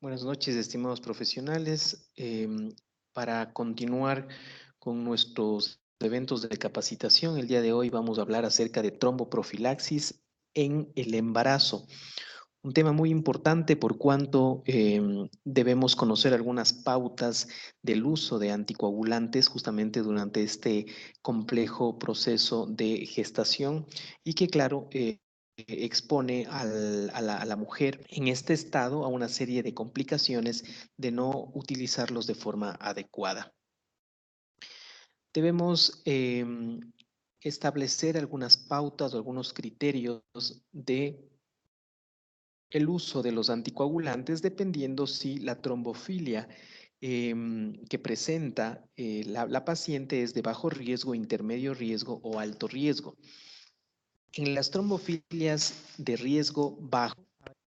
Buenas noches, estimados profesionales. Para continuar con nuestros eventos de capacitación, el día de hoy vamos a hablar acerca de tromboprofilaxis en el embarazo. Un tema muy importante por cuanto debemos conocer algunas pautas del uso de anticoagulantes justamente durante este complejo proceso de gestación y que, claro, expone a la mujer en este estado a una serie de complicaciones de no utilizarlos de forma adecuada. Debemos establecer algunas pautas o algunos criterios de el uso de los anticoagulantes dependiendo si la trombofilia que presenta la paciente es de bajo riesgo, intermedio riesgo o alto riesgo. En las trombofilias de riesgo bajo,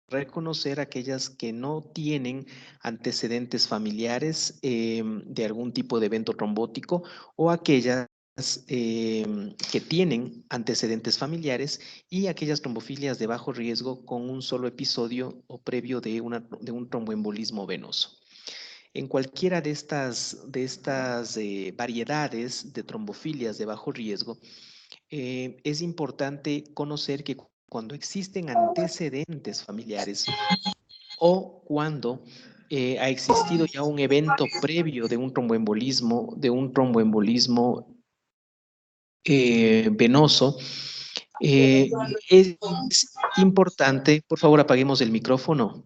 reconocer aquellas que no tienen antecedentes familiares de algún tipo de evento trombótico o aquellas que tienen antecedentes familiares y aquellas trombofilias de bajo riesgo con un solo episodio o previo de un tromboembolismo venoso. En cualquiera de estas variedades de trombofilias de bajo riesgo, es importante conocer que cuando existen antecedentes familiares o cuando ha existido ya un evento previo de un tromboembolismo venoso, es importante, por favor apaguemos el micrófono.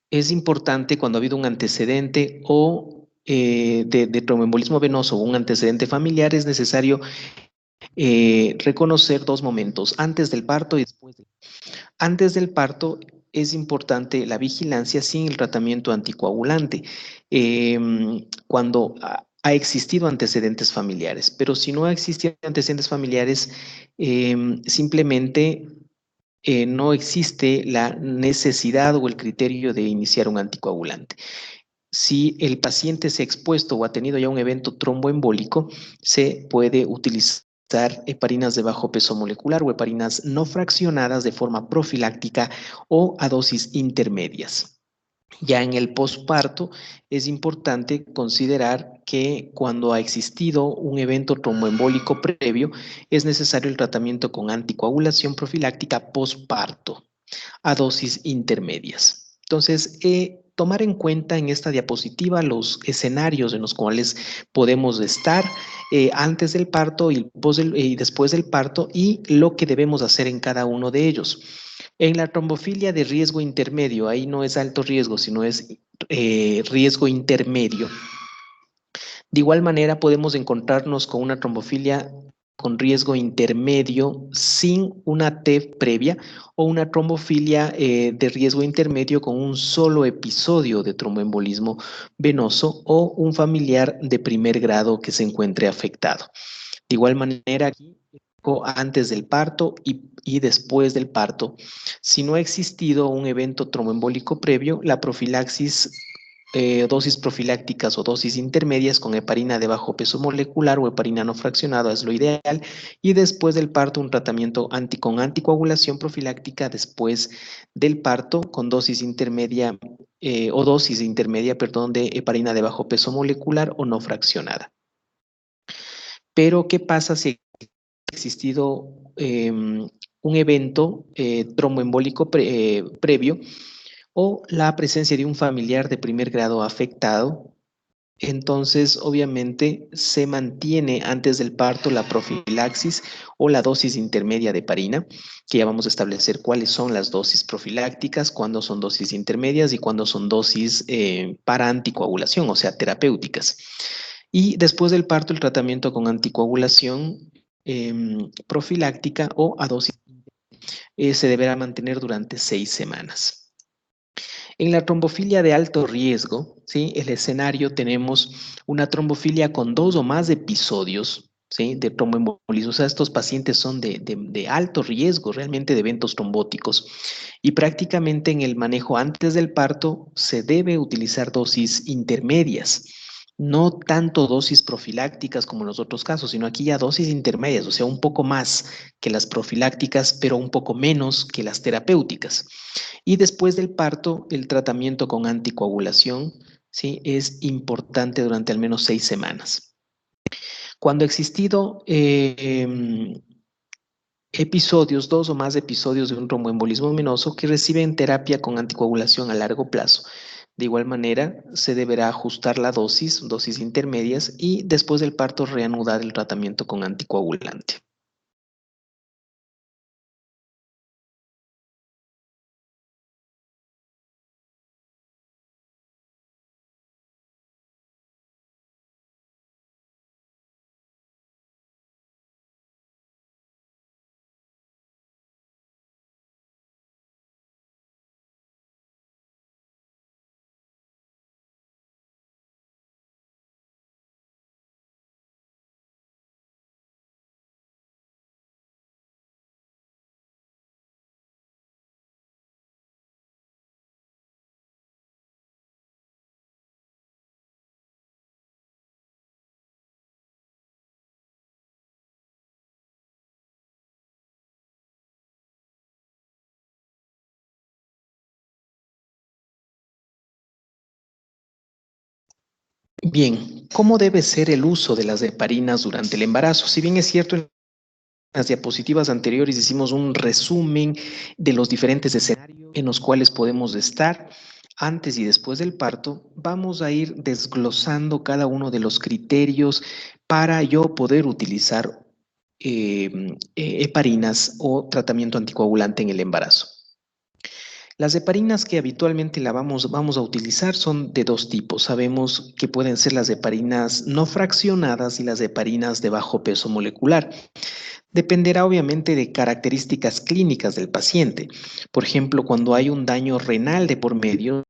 Es importante cuando ha habido un antecedente o de tromboembolismo venoso o un antecedente familiar, es necesario reconocer dos momentos, antes del parto y después del parto. Antes del parto es importante la vigilancia sin el tratamiento anticoagulante, cuando ha existido antecedentes familiares, pero si no ha existido antecedentes familiares, simplemente no existe la necesidad o el criterio de iniciar un anticoagulante. Si el paciente se ha expuesto o ha tenido ya un evento tromboembólico, se puede utilizar heparinas de bajo peso molecular o heparinas no fraccionadas de forma profiláctica o a dosis intermedias. Ya en el posparto es importante considerar que cuando ha existido un evento tromboembólico previo, es necesario el tratamiento con anticoagulación profiláctica posparto a dosis intermedias. Entonces, tomar en cuenta en esta diapositiva los escenarios en los cuales podemos estar antes del parto y después del parto y lo que debemos hacer en cada uno de ellos. En la trombofilia de riesgo intermedio, ahí no es alto riesgo, sino es riesgo intermedio. De igual manera, podemos encontrarnos con una trombofilia con riesgo intermedio sin una TEV previa o una trombofilia de riesgo intermedio con un solo episodio de tromboembolismo venoso o un familiar de primer grado que se encuentre afectado. De igual manera, antes del parto y después del parto, si no ha existido un evento tromboembólico previo, la profilaxis dosis profilácticas o dosis intermedias con heparina de bajo peso molecular o heparina no fraccionada es lo ideal, y después del parto un tratamiento con anticoagulación profiláctica después del parto con dosis intermedia o dosis intermedia, perdón, de heparina de bajo peso molecular o no fraccionada. Pero, ¿qué pasa si ha existido un evento tromboembólico previo o la presencia de un familiar de primer grado afectado? Entonces, obviamente, se mantiene antes del parto la profilaxis o la dosis intermedia de heparina, que ya vamos a establecer cuáles son las dosis profilácticas, cuándo son dosis intermedias y cuándo son dosis para anticoagulación, o sea, terapéuticas. Y después del parto, el tratamiento con anticoagulación profiláctica o a dosis se deberá mantener durante 6 semanas. En la trombofilia de alto riesgo, ¿sí? El escenario tenemos una trombofilia con 2 o más episodios, ¿sí? De tromboembolismo. O sea, estos pacientes son de alto riesgo realmente de eventos trombóticos. Y prácticamente en el manejo antes del parto se debe utilizar dosis intermedias. No tanto dosis profilácticas como en los otros casos, sino aquí ya dosis intermedias, o sea, un poco más que las profilácticas, pero un poco menos que las terapéuticas. Y después del parto, el tratamiento con anticoagulación, ¿sí? Es importante durante al menos 6 semanas. Cuando ha existido episodios, 2 o más episodios de un tromboembolismo venoso que reciben terapia con anticoagulación a largo plazo. De igual manera, se deberá ajustar la dosis intermedias y después del parto reanudar el tratamiento con anticoagulante. Bien, ¿cómo debe ser el uso de las heparinas durante el embarazo? Si bien es cierto, en las diapositivas anteriores hicimos un resumen de los diferentes escenarios en los cuales podemos estar antes y después del parto. Vamos a ir desglosando cada uno de los criterios para yo poder utilizar heparinas o tratamiento anticoagulante en el embarazo. Las heparinas que habitualmente vamos a utilizar son de dos tipos. Sabemos que pueden ser las heparinas no fraccionadas y las heparinas de bajo peso molecular. Dependerá obviamente de características clínicas del paciente. Por ejemplo, cuando hay un daño renal de por medio,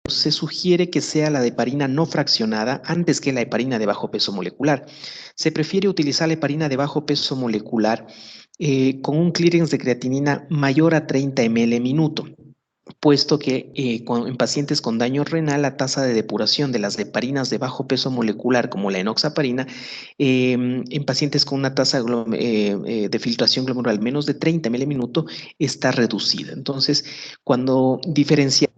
se sugiere que sea la heparina no fraccionada antes que la heparina de bajo peso molecular. Se prefiere utilizar la heparina de bajo peso molecular con un clearance de creatinina mayor a 30 ml minuto, puesto que en pacientes con daño renal la tasa de depuración de las heparinas de bajo peso molecular, como la enoxaparina, en pacientes con una tasa de filtración glomerular menos de 30 ml minuto, está reducida. Entonces, cuando diferenciamos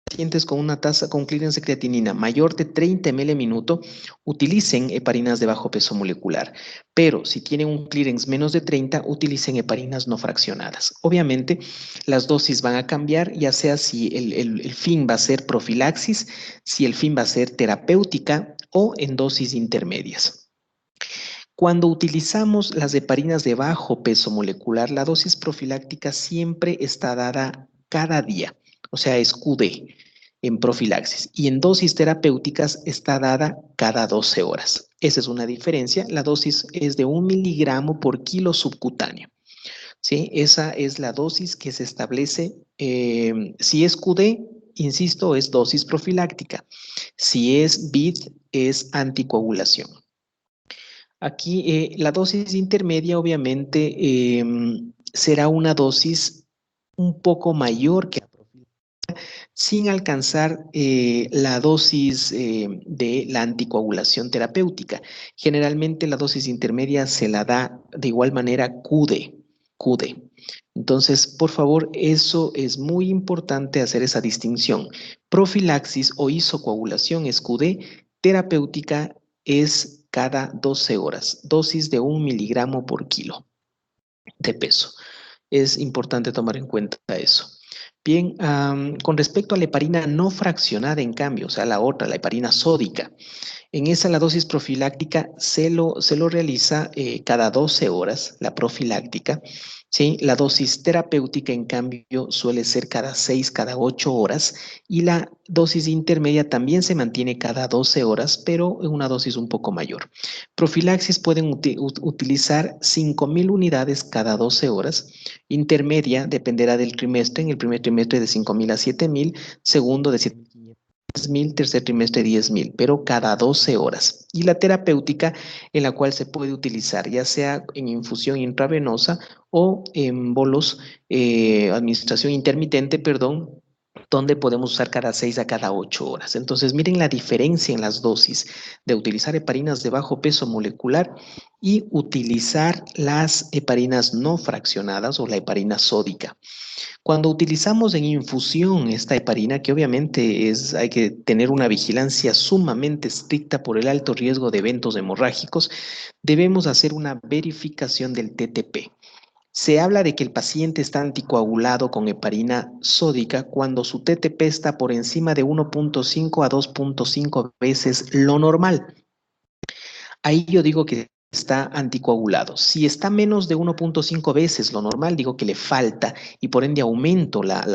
pacientes con una tasa con clearance de creatinina mayor de 30 ml minuto, utilicen heparinas de bajo peso molecular. Pero si tienen un clearance menos de 30, utilicen heparinas no fraccionadas. Obviamente, las dosis van a cambiar, ya sea si el fin va a ser profilaxis, si el fin va a ser terapéutica o en dosis intermedias. Cuando utilizamos las heparinas de bajo peso molecular, la dosis profiláctica siempre está dada cada día, o sea, es QD en profilaxis, y en dosis terapéuticas está dada cada 12 horas. Esa es una diferencia. La dosis es de 1 miligramo por kilo subcutáneo. ¿Sí? Esa es la dosis que se establece. Si es QD, insisto, es dosis profiláctica. Si es BID, es anticoagulación. Aquí la dosis intermedia obviamente será una dosis un poco mayor que la profiláctica, sin alcanzar la dosis de la anticoagulación terapéutica. Generalmente la dosis intermedia se la da de igual manera QD. Entonces, por favor, eso es muy importante hacer esa distinción. Profilaxis o isocoagulación es QD, terapéutica es cada 12 horas, dosis de 1 miligramo por kilo de peso. Es importante tomar en cuenta eso. Bien, con respecto a la heparina no fraccionada, en cambio, o sea, la otra, la heparina sódica, en esa la dosis profiláctica se lo realiza cada 12 horas, la profiláctica, ¿sí? La dosis terapéutica, en cambio, suele ser cada 6, cada 8 horas, y la dosis intermedia también se mantiene cada 12 horas, pero en una dosis un poco mayor. Profilaxis pueden utilizar 5.000 unidades cada 12 horas, intermedia dependerá del trimestre, en el primer trimestre de 5.000 a 7.000, segundo de 7.000, tercer trimestre 10.000, pero cada 12 horas. Y la terapéutica, en la cual se puede utilizar ya sea en infusión intravenosa o en bolos, administración intermitente, perdón, donde podemos usar cada 6 a cada 8 horas. Entonces, miren la diferencia en las dosis de utilizar heparinas de bajo peso molecular y utilizar las heparinas no fraccionadas o la heparina sódica. Cuando utilizamos en infusión esta heparina, que obviamente hay que tener una vigilancia sumamente estricta por el alto riesgo de eventos hemorrágicos, debemos hacer una verificación del TTP. Se habla de que el paciente está anticoagulado con heparina sódica cuando su TTP está por encima de 1.5 a 2.5 veces lo normal. Ahí yo digo que está anticoagulado. Si está menos de 1.5 veces lo normal, digo que le falta y por ende aumento la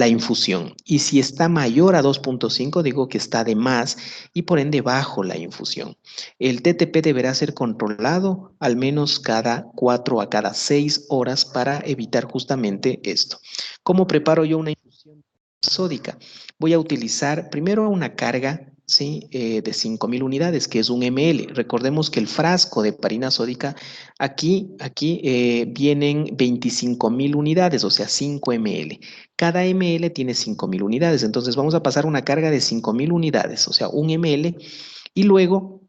infusión. Y si está mayor a 2.5, digo que está de más y por ende bajo la infusión. El TTP deberá ser controlado al menos cada 4 a cada 6 horas para evitar justamente esto. ¿Cómo preparo yo una infusión sódica? Voy a utilizar primero una carga, ¿sí? De 5.000 unidades, que es un ml. Recordemos que el frasco de heparina sódica, aquí vienen 25.000 unidades, o sea, 5 ml. Cada ml tiene 5.000 unidades, entonces vamos a pasar una carga de 5.000 unidades, o sea, un ml, y luego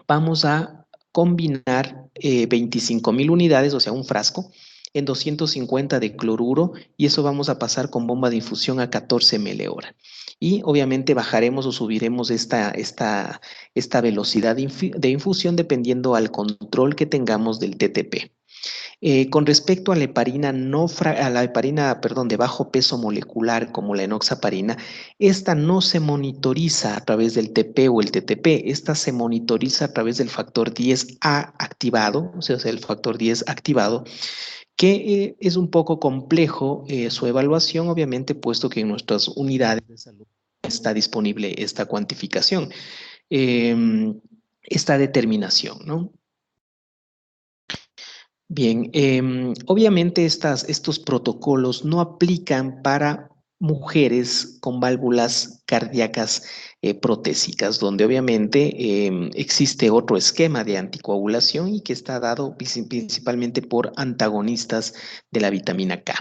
vamos a combinar 25.000 unidades, o sea, un frasco, en 250 de cloruro y eso vamos a pasar con bomba de infusión a 14 ml hora. Y obviamente bajaremos o subiremos esta velocidad de infusión dependiendo al control que tengamos del TTP. Con respecto a la heparina, perdón, de bajo peso molecular como la enoxaparina, esta no se monitoriza a través del TP o el TTP, esta se monitoriza a través del factor 10A activado, o sea, el factor 10 activado, que es un poco complejo su evaluación, obviamente, puesto que en nuestras unidades de salud está disponible esta cuantificación, esta determinación, ¿no? Bien, obviamente estos protocolos no aplican para mujeres con válvulas cardíacas protésicas, donde obviamente existe otro esquema de anticoagulación y que está dado principalmente por antagonistas de la vitamina K.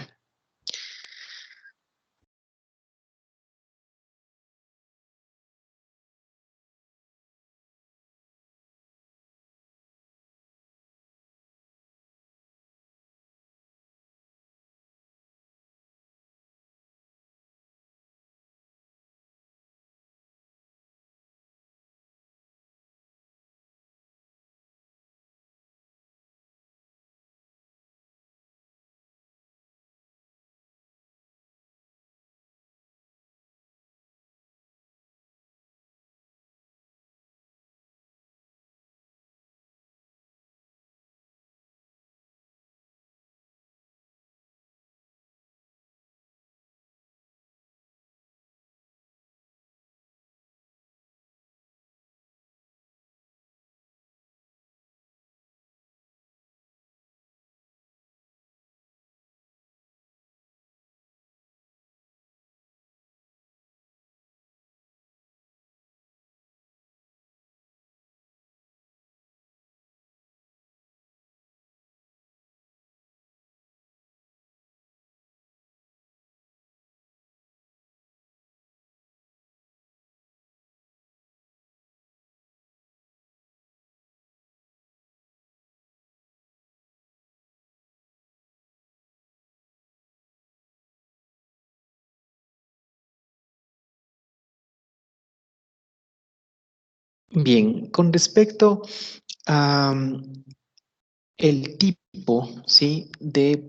Bien, con respecto a el tipo, ¿sí? de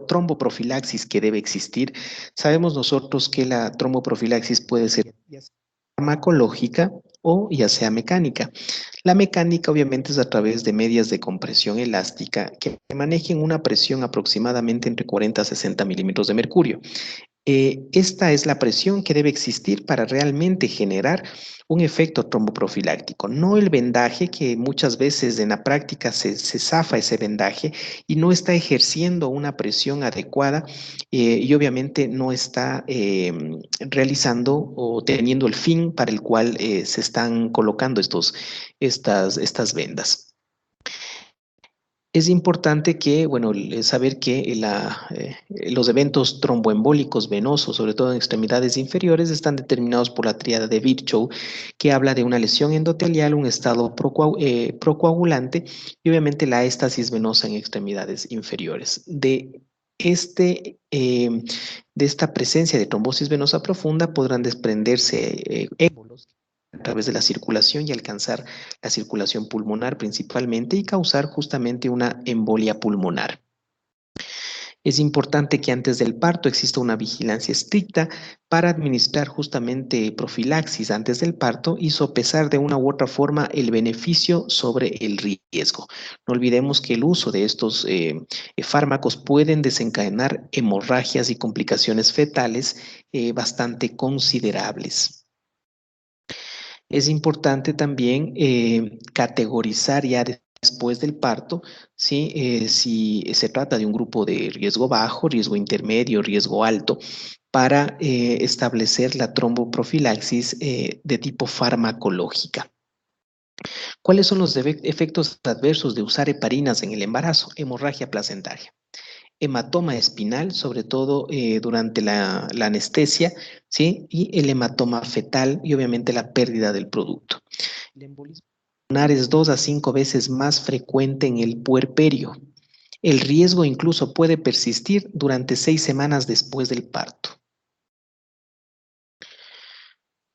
tromboprofilaxis que debe existir, sabemos nosotros que la tromboprofilaxis puede ser farmacológica o ya sea mecánica. La mecánica obviamente es a través de medias de compresión elástica que manejen una presión aproximadamente entre 40 a 60 milímetros de mercurio. Esta es la presión que debe existir para realmente generar un efecto tromboprofiláctico, no el vendaje que muchas veces en la práctica se zafa ese vendaje y no está ejerciendo una presión adecuada y obviamente no está realizando o teniendo el fin para el cual se están colocando estas vendas. Es importante que, bueno, saber que los eventos tromboembólicos venosos, sobre todo en extremidades inferiores, están determinados por la tríada de Virchow, que habla de una lesión endotelial, un estado procoagulante y obviamente la éstasis venosa en extremidades inferiores. Este, eh, de esta presencia de trombosis venosa profunda podrán desprenderse émbolos a través de la circulación y alcanzar la circulación pulmonar principalmente y causar justamente una embolia pulmonar. Es importante que antes del parto exista una vigilancia estricta para administrar justamente profilaxis antes del parto y sopesar de una u otra forma el beneficio sobre el riesgo. No olvidemos que el uso de estos fármacos pueden desencadenar hemorragias y complicaciones fetales bastante considerables. Es importante también categorizar ya después del parto, ¿sí? Si se trata de un grupo de riesgo bajo, riesgo intermedio, riesgo alto, para establecer la tromboprofilaxis de tipo farmacológica. ¿Cuáles son los efectos adversos de usar heparinas en el embarazo? Hemorragia placentaria, hematoma espinal, sobre todo durante la anestesia, ¿sí? Y el hematoma fetal y obviamente la pérdida del producto. El embolismo pulmonar es 2 a 5 veces más frecuente en el puerperio. El riesgo incluso puede persistir durante 6 semanas después del parto.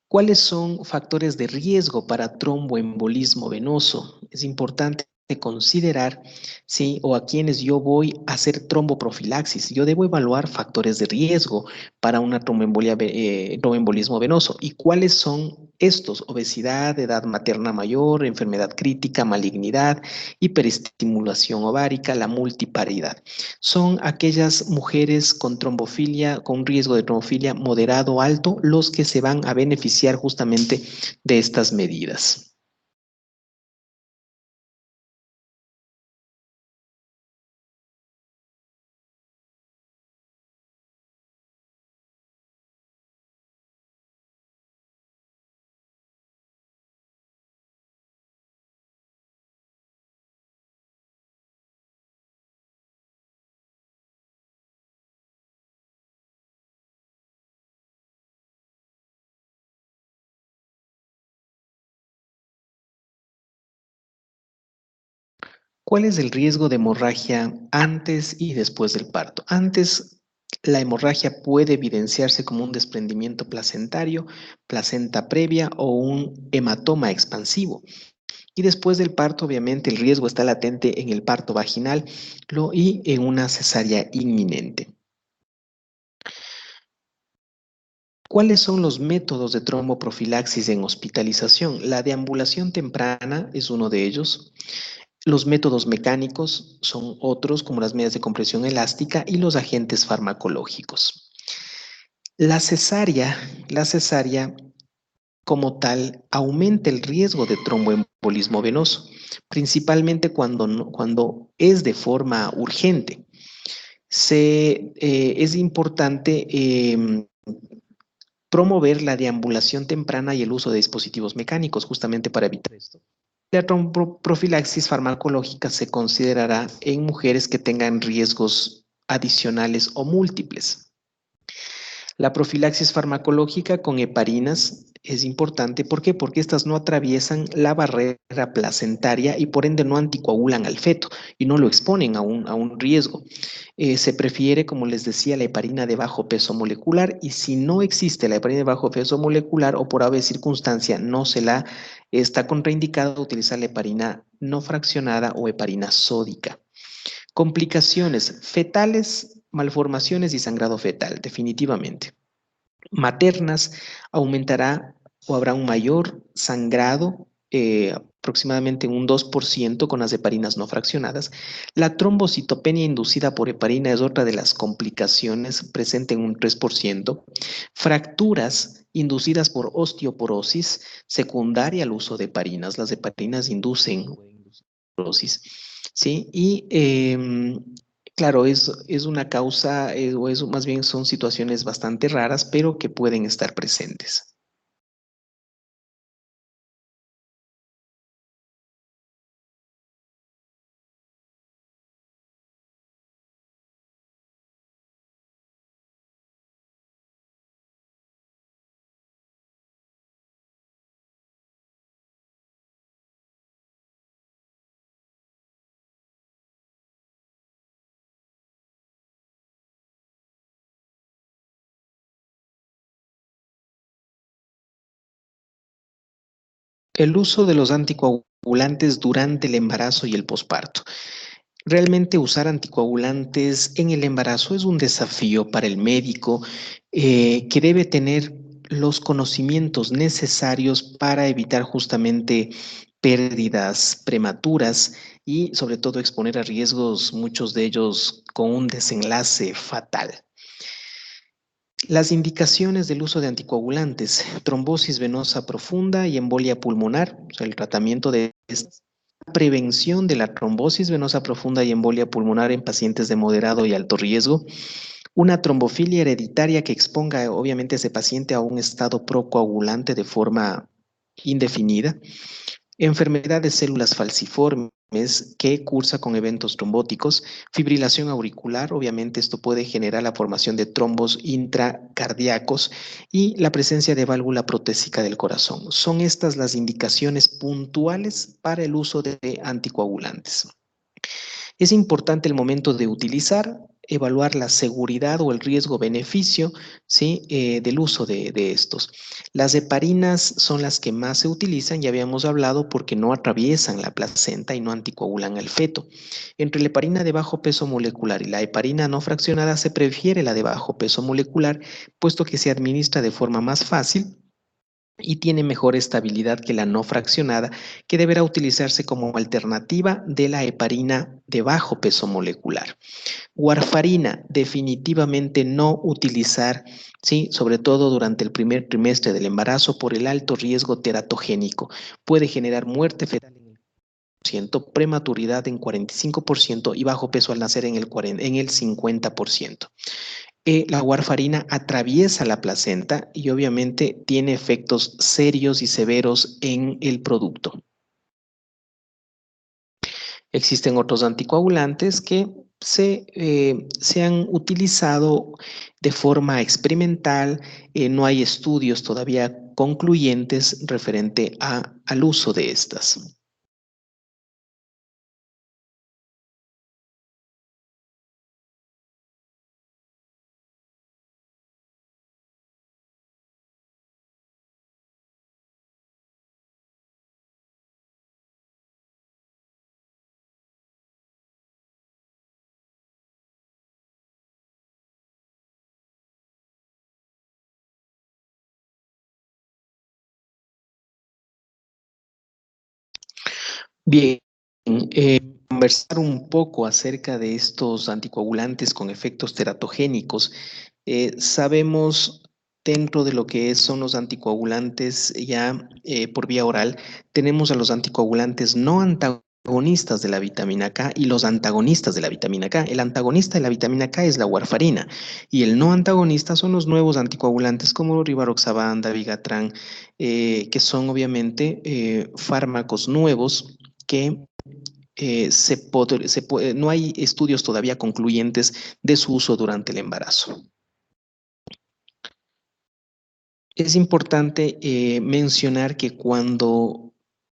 ¿Cuáles son factores de riesgo para tromboembolismo venoso? Es importante considerar, sí, o a quienes yo voy a hacer tromboprofilaxis. Yo debo evaluar factores de riesgo para una tromboembolismo venoso. ¿Y cuáles son estos? Obesidad, edad materna mayor, enfermedad crítica, malignidad, hiperestimulación ovárica, la multiparidad. Son aquellas mujeres con trombofilia, con riesgo de trombofilia moderado o alto, los que se van a beneficiar justamente de estas medidas. ¿Cuál es el riesgo de hemorragia antes y después del parto? Antes, la hemorragia puede evidenciarse como un desprendimiento placentario, placenta previa o un hematoma expansivo. Y después del parto, obviamente, el riesgo está latente en el parto vaginal y en una cesárea inminente. ¿Cuáles son los métodos de tromboprofilaxis en hospitalización? La deambulación temprana es uno de ellos. Los métodos mecánicos son otros, como las medidas de compresión elástica y los agentes farmacológicos. La cesárea como tal aumenta el riesgo de tromboembolismo venoso, principalmente cuando es de forma urgente. Es importante promover la deambulación temprana y el uso de dispositivos mecánicos justamente para evitar esto. La tromboprofilaxis farmacológica se considerará en mujeres que tengan riesgos adicionales o múltiples. La profilaxis farmacológica con heparinas es importante. ¿Por qué? Porque estas no atraviesan la barrera placentaria y por ende no anticoagulan al feto y no lo exponen a un riesgo. Se prefiere, como les decía, la heparina de bajo peso molecular y si no existe la heparina de bajo peso molecular o por ave circunstancia no se la está contraindicado utilizar la heparina no fraccionada o heparina sódica. Complicaciones fetales, malformaciones y sangrado fetal, definitivamente. Maternas, aumentará o habrá un mayor sangrado, aproximadamente un 2% con las heparinas no fraccionadas. La trombocitopenia inducida por heparina es otra de las complicaciones, presente en un 3%. Fracturas inducidas por osteoporosis secundaria al uso de heparinas. Las heparinas inducen osteoporosis, ¿sí? Y claro, es una causa, o es, más bien son situaciones bastante raras, pero que pueden estar presentes. El uso de los anticoagulantes durante el embarazo y el posparto. Realmente usar anticoagulantes en el embarazo es un desafío para el médico que debe tener los conocimientos necesarios para evitar justamente pérdidas prematuras y sobre todo exponer a riesgos, muchos de ellos con un desenlace fatal. Las indicaciones del uso de anticoagulantes, trombosis venosa profunda y embolia pulmonar, o sea, el tratamiento de estas, prevención de la trombosis venosa profunda y embolia pulmonar en pacientes de moderado y alto riesgo, una trombofilia hereditaria que exponga obviamente a ese paciente a un estado procoagulante de forma indefinida, enfermedad de células falciformes que cursa con eventos trombóticos, fibrilación auricular, obviamente esto puede generar la formación de trombos intracardíacos y la presencia de válvula protésica del corazón. Son estas las indicaciones puntuales para el uso de anticoagulantes. Es importante el momento de utilizar, evaluar la seguridad o el riesgo-beneficio, ¿sí? Del uso de estos. Las heparinas son las que más se utilizan, ya habíamos hablado, porque no atraviesan la placenta y no anticoagulan al feto. Entre la heparina de bajo peso molecular y la heparina no fraccionada se prefiere la de bajo peso molecular, puesto que se administra de forma más fácil y tiene mejor estabilidad que la no fraccionada, que deberá utilizarse como alternativa de la heparina de bajo peso molecular. Warfarina, definitivamente no utilizar, ¿sí? Sobre todo durante el primer trimestre del embarazo por el alto riesgo teratogénico. Puede generar muerte fetal en el 40%, prematuridad en 45% y bajo peso al nacer en el 50%. La warfarina atraviesa la placenta y obviamente tiene efectos serios y severos en el producto. Existen otros anticoagulantes que se han utilizado de forma experimental. No hay estudios todavía concluyentes referente al uso de estas. Bien, conversar un poco acerca de estos anticoagulantes con efectos teratogénicos. Sabemos dentro de lo que son los anticoagulantes ya por vía oral, tenemos a los anticoagulantes no antagonistas de la vitamina K y los antagonistas de la vitamina K. El antagonista de la vitamina K es la warfarina y el no antagonista son los nuevos anticoagulantes como rivaroxaban, dabigatran, que son obviamente fármacos nuevos que no hay estudios todavía concluyentes de su uso durante el embarazo. Es importante mencionar que cuando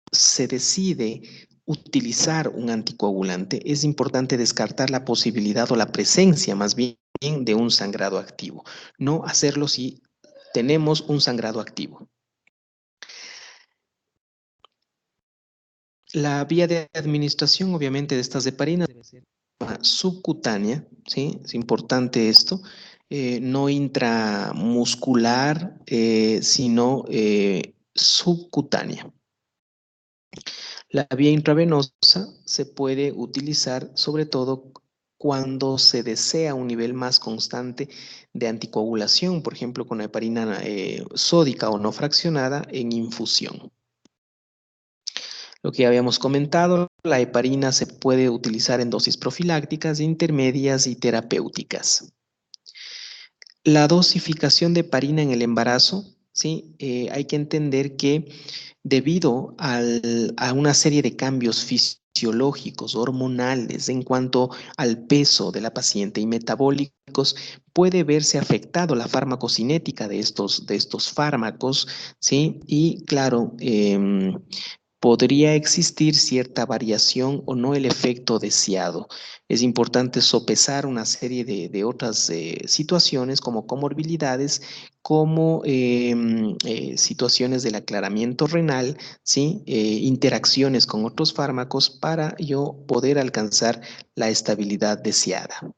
se decide utilizar un anticoagulante, es importante descartar la posibilidad o la presencia más bien de un sangrado activo. No hacerlo si tenemos un sangrado activo. La vía de administración, obviamente, de estas heparinas debe ser subcutánea, ¿sí? Es importante esto, no intramuscular, sino subcutánea. La vía intravenosa se puede utilizar sobre todo cuando se desea un nivel más constante de anticoagulación, por ejemplo, con la heparina sódica o no fraccionada en infusión. Lo que ya habíamos comentado, la heparina se puede utilizar en dosis profilácticas, intermedias y terapéuticas. La dosificación de heparina en el embarazo, ¿sí? Hay que entender que debido a una serie de cambios fisiológicos, hormonales, en cuanto al peso de la paciente y metabólicos, puede verse afectado la farmacocinética de estos fármacos, ¿sí? Y claro, podría existir cierta variación o no el efecto deseado. Es importante sopesar una serie de otras situaciones como comorbilidades, como situaciones del aclaramiento renal, ¿sí? Interacciones con otros fármacos para yo poder alcanzar la estabilidad deseada.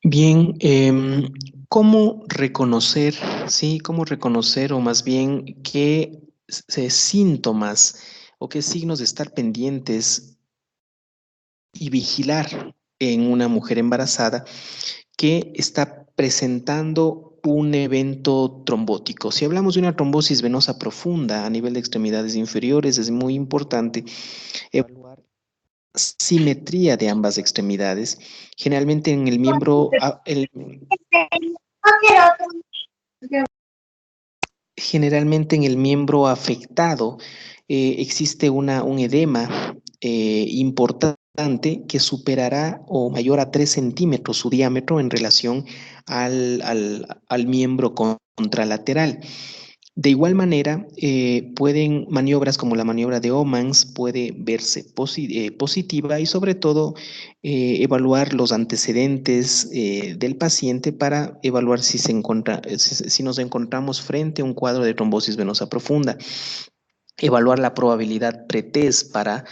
Bien, ¿cómo reconocer, sí, cómo reconocer o más bien qué síntomas o qué signos de estar pendientes y vigilar en una mujer embarazada que está presentando un evento trombótico? Si hablamos de una trombosis venosa profunda a nivel de extremidades inferiores, es muy importante evaluar simetría de ambas extremidades. Generalmente en el miembro, generalmente en el miembro afectado existe un edema importante que superará o mayor a 3 centímetros su diámetro en relación al miembro contralateral. De igual manera, pueden maniobras como la maniobra de Omans puede verse positiva y sobre todo evaluar los antecedentes del paciente para evaluar si nos encontramos frente a un cuadro de trombosis venosa profunda. Evaluar la probabilidad pretest para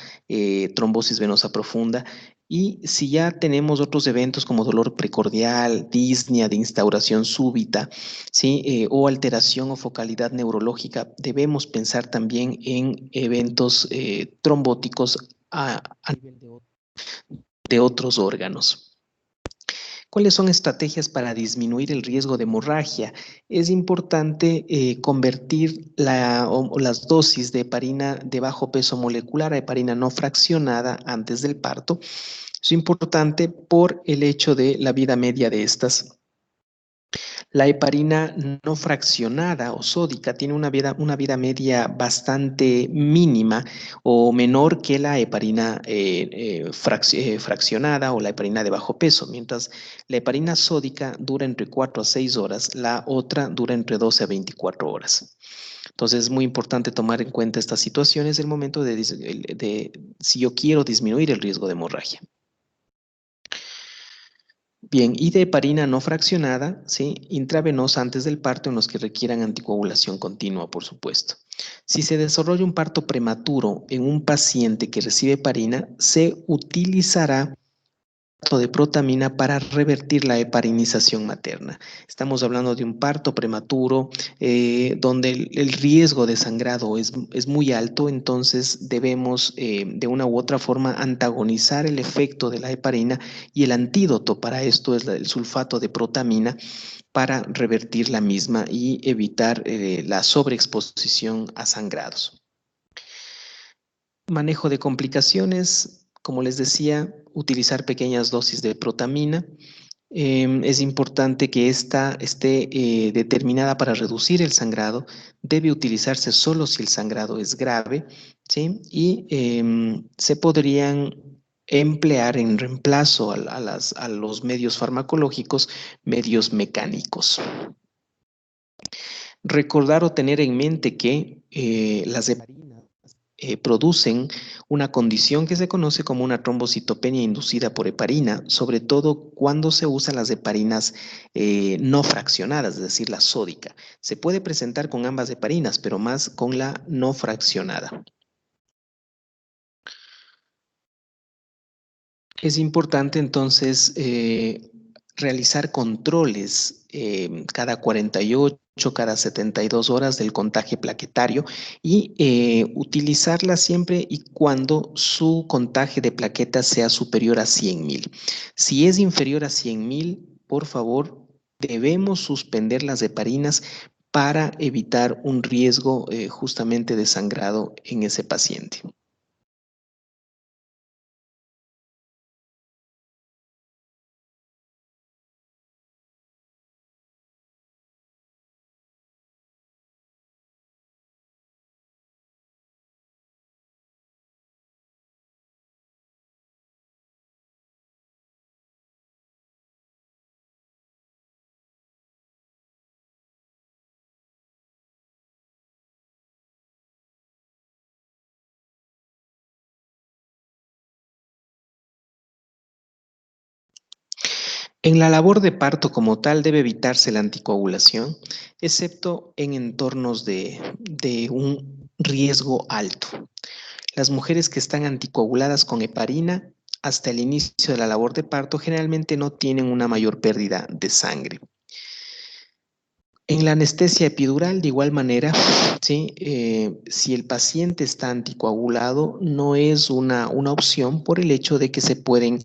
trombosis venosa profunda. Y si ya tenemos otros eventos como dolor precordial, disnea de instauración súbita, ¿sí? O alteración o focalidad neurológica, debemos pensar también en eventos trombóticos a nivel de otros órganos. ¿Cuáles son estrategias para disminuir el riesgo de hemorragia? Es importante convertir las dosis de heparina de bajo peso molecular a heparina no fraccionada antes del parto. Es importante por el hecho de la vida media de estas. La heparina no fraccionada o sódica tiene una vida media bastante mínima o menor que la heparina fraccionada o la heparina de bajo peso, mientras la heparina sódica dura entre 4 a 6 horas, la otra dura entre 12 a 24 horas. Entonces es muy importante tomar en cuenta estas situaciones en el momento de si yo quiero disminuir el riesgo de hemorragia. Bien, y de heparina no fraccionada, ¿sí? Intravenosa antes del parto en los que requieran anticoagulación continua, por supuesto. Si se desarrolla un parto prematuro en un paciente que recibe heparina, se utilizará de protamina para revertir la heparinización materna. Estamos hablando de un parto prematuro donde el riesgo de sangrado es muy alto, entonces debemos de una u otra forma antagonizar el efecto de la heparina y el antídoto para esto es el sulfato de protamina para revertir la misma y evitar la sobreexposición a sangrados. Manejo de complicaciones, como les decía, utilizar pequeñas dosis de protamina. Es importante que esta esté determinada para reducir el sangrado. Debe utilizarse solo si el sangrado es grave, ¿sí? Y se podrían emplear en reemplazo a los medios farmacológicos, medios mecánicos. Recordar o tener en mente que las heparinas producen una condición que se conoce como una trombocitopenia inducida por heparina, sobre todo cuando se usan las heparinas no fraccionadas, es decir, la sódica. Se puede presentar con ambas heparinas, pero más con la no fraccionada. Es importante entonces realizar controles cada 48, cada 72 horas del contagio plaquetario y utilizarla siempre y cuando su contagio de plaquetas sea superior a 100.000. Si es inferior a 100.000, por favor, debemos suspender las heparinas para evitar un riesgo justamente de sangrado en ese paciente. En la labor de parto como tal debe evitarse la anticoagulación, excepto en entornos de un riesgo alto. Las mujeres que están anticoaguladas con heparina hasta el inicio de la labor de parto generalmente no tienen una mayor pérdida de sangre. En la anestesia epidural, de igual manera, ¿sí? Si el paciente está anticoagulado, no es una opción por el hecho de que se pueden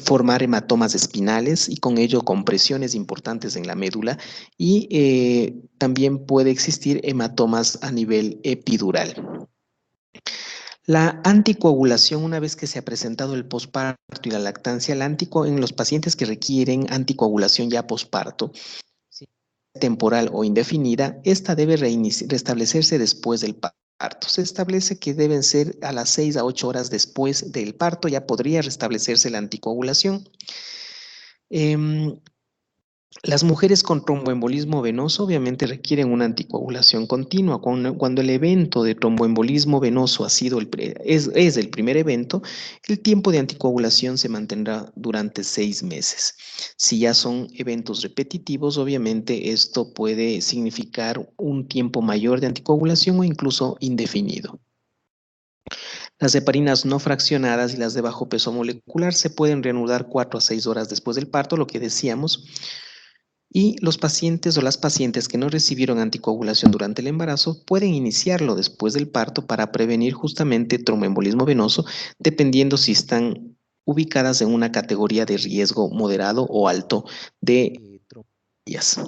formar hematomas espinales y con ello compresiones importantes en la médula y también puede existir hematomas a nivel epidural. La anticoagulación, una vez que se ha presentado el posparto y la lactancia, en los pacientes que requieren anticoagulación ya posparto, si temporal o indefinida, esta debe restablecerse después del parto. Se establece que deben ser a las 6 a 8 horas después del parto, ya podría restablecerse la anticoagulación. Las mujeres con tromboembolismo venoso obviamente requieren una anticoagulación continua. Cuando el evento de tromboembolismo venoso es el primer evento, el tiempo de anticoagulación se mantendrá durante 6 meses. Si ya son eventos repetitivos, obviamente esto puede significar un tiempo mayor de anticoagulación o incluso indefinido. Las heparinas no fraccionadas y las de bajo peso molecular se pueden reanudar 4 a 6 horas después del parto, lo que decíamos. Y los pacientes o las pacientes que no recibieron anticoagulación durante el embarazo pueden iniciarlo después del parto para prevenir justamente tromboembolismo venoso, dependiendo si están ubicadas en una categoría de riesgo moderado o alto de tromboembolías.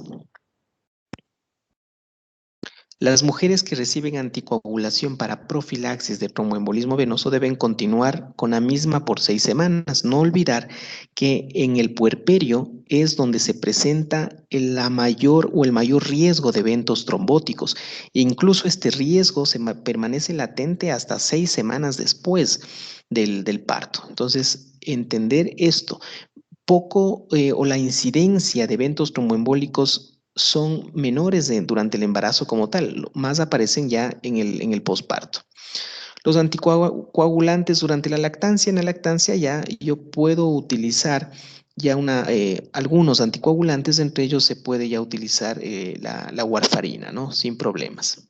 Las mujeres que reciben anticoagulación para profilaxis de tromboembolismo venoso deben continuar con la misma por 6 semanas. No olvidar que en el puerperio es donde se presenta la mayor o el mayor riesgo de eventos trombóticos. E incluso este riesgo permanece latente hasta 6 semanas después del parto. Entonces, entender esto o la incidencia de eventos tromboembólicos son menores durante el embarazo como tal, más aparecen ya en el posparto. Los anticoagulantes durante en la lactancia ya yo puedo utilizar ya algunos anticoagulantes, entre ellos se puede ya utilizar la warfarina, ¿no? Sin problemas.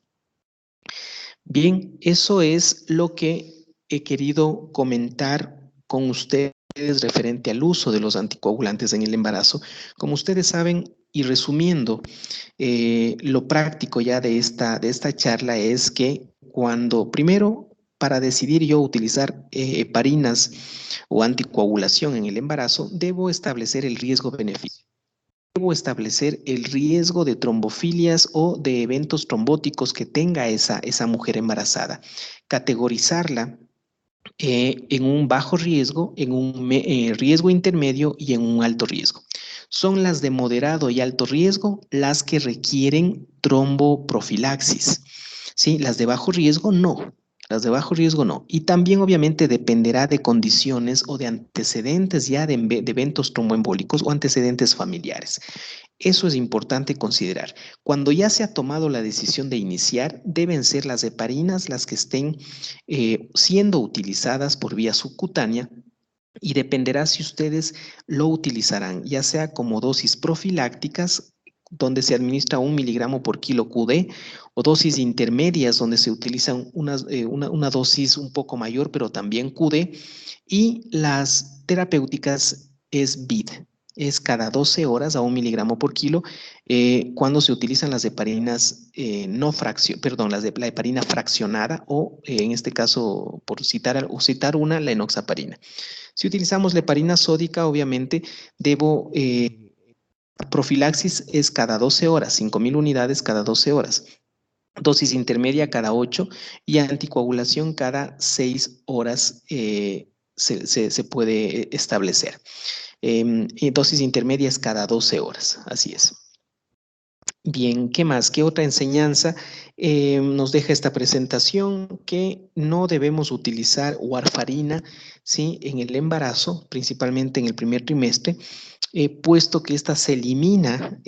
Bien, eso es lo que he querido comentar con ustedes referente al uso de los anticoagulantes en el embarazo. Como ustedes saben, y resumiendo, lo práctico ya de esta charla es que primero, para decidir yo utilizar heparinas o anticoagulación en el embarazo, debo establecer el riesgo-beneficio. Debo establecer el riesgo de trombofilias o de eventos trombóticos que tenga esa mujer embarazada. Categorizarla en un bajo riesgo, en un riesgo intermedio y en un alto riesgo. Son las de moderado y alto riesgo las que requieren tromboprofilaxis. ¿Sí? Las de bajo riesgo no. Las de bajo riesgo no. Y también obviamente dependerá de condiciones o de antecedentes ya de eventos tromboembólicos o antecedentes familiares. Eso es importante considerar. Cuando ya se ha tomado la decisión de iniciar, deben ser las heparinas las que estén siendo utilizadas por vía subcutánea y dependerá si ustedes lo utilizarán, ya sea como dosis profilácticas, donde se administra 1 miligramo por kilo QD, o dosis intermedias, donde se utiliza una dosis un poco mayor, pero también QD, y las terapéuticas es BID. es cada 12 horas a 1 miligramo por kilo cuando se utilizan las heparinas no fracción, perdón, la heparina fraccionada o en este caso, por citar una, la enoxaparina. Si utilizamos la heparina sódica, obviamente profilaxis es cada 12 horas, 5.000 unidades cada 12 horas. Dosis intermedia cada 8 y anticoagulación cada 6 horas se puede establecer. Y dosis intermedia es cada 12 horas, así es. Bien, ¿qué más? ¿Qué otra enseñanza nos deja esta presentación? Que no debemos utilizar warfarina, ¿sí? En el embarazo, principalmente en el primer trimestre, puesto que ésta se elimina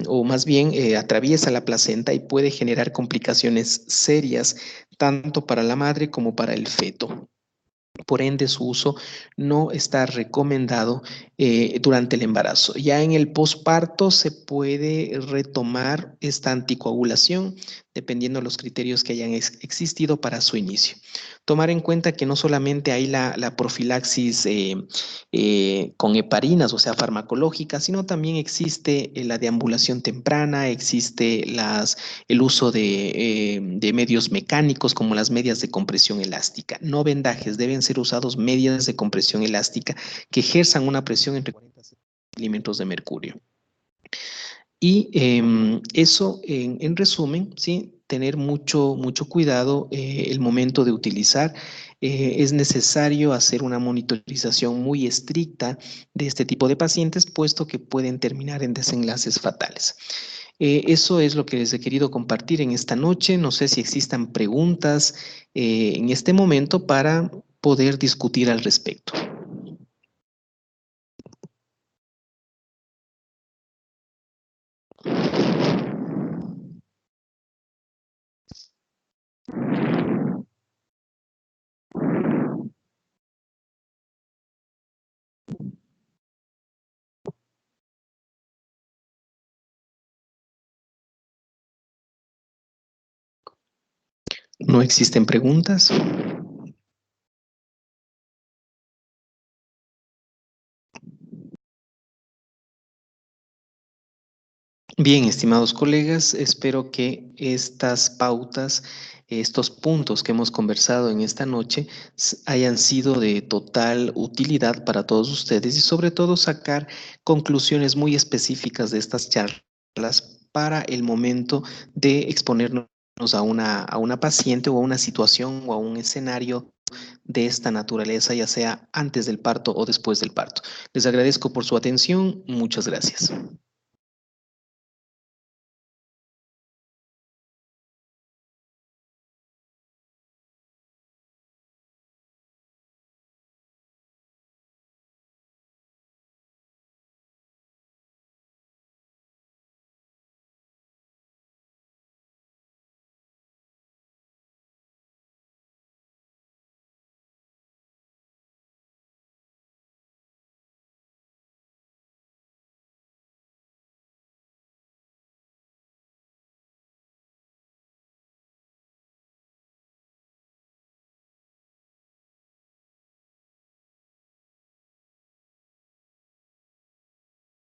o más bien atraviesa la placenta y puede generar complicaciones serias tanto para la madre como para el feto. Por ende, su uso no está recomendado durante el embarazo. Ya en el posparto se puede retomar esta anticoagulación dependiendo de los criterios que hayan existido para su inicio. Tomar en cuenta que no solamente hay la profilaxis con heparinas, o sea, farmacológica, sino también existe la deambulación temprana, existe el uso de medios mecánicos como las medias de compresión elástica. No vendajes, deben ser usados medias de compresión elástica que ejerzan una presión entre 40 milímetros de mercurio. Y eso, en resumen, ¿sí? Tener mucho cuidado el momento de utilizar. Es necesario hacer una monitorización muy estricta de este tipo de pacientes, puesto que pueden terminar en desenlaces fatales. Eso es lo que les he querido compartir en esta noche. No sé si existan preguntas en este momento para poder discutir al respecto. ¿No existen preguntas? Bien, estimados colegas, espero que estas pautas, estos puntos que hemos conversado en esta noche hayan sido de total utilidad para todos ustedes y sobre todo sacar conclusiones muy específicas de estas charlas para el momento de exponernos a una paciente o a una situación o a un escenario de esta naturaleza, ya sea antes del parto o después del parto. Les agradezco por su atención. Muchas gracias.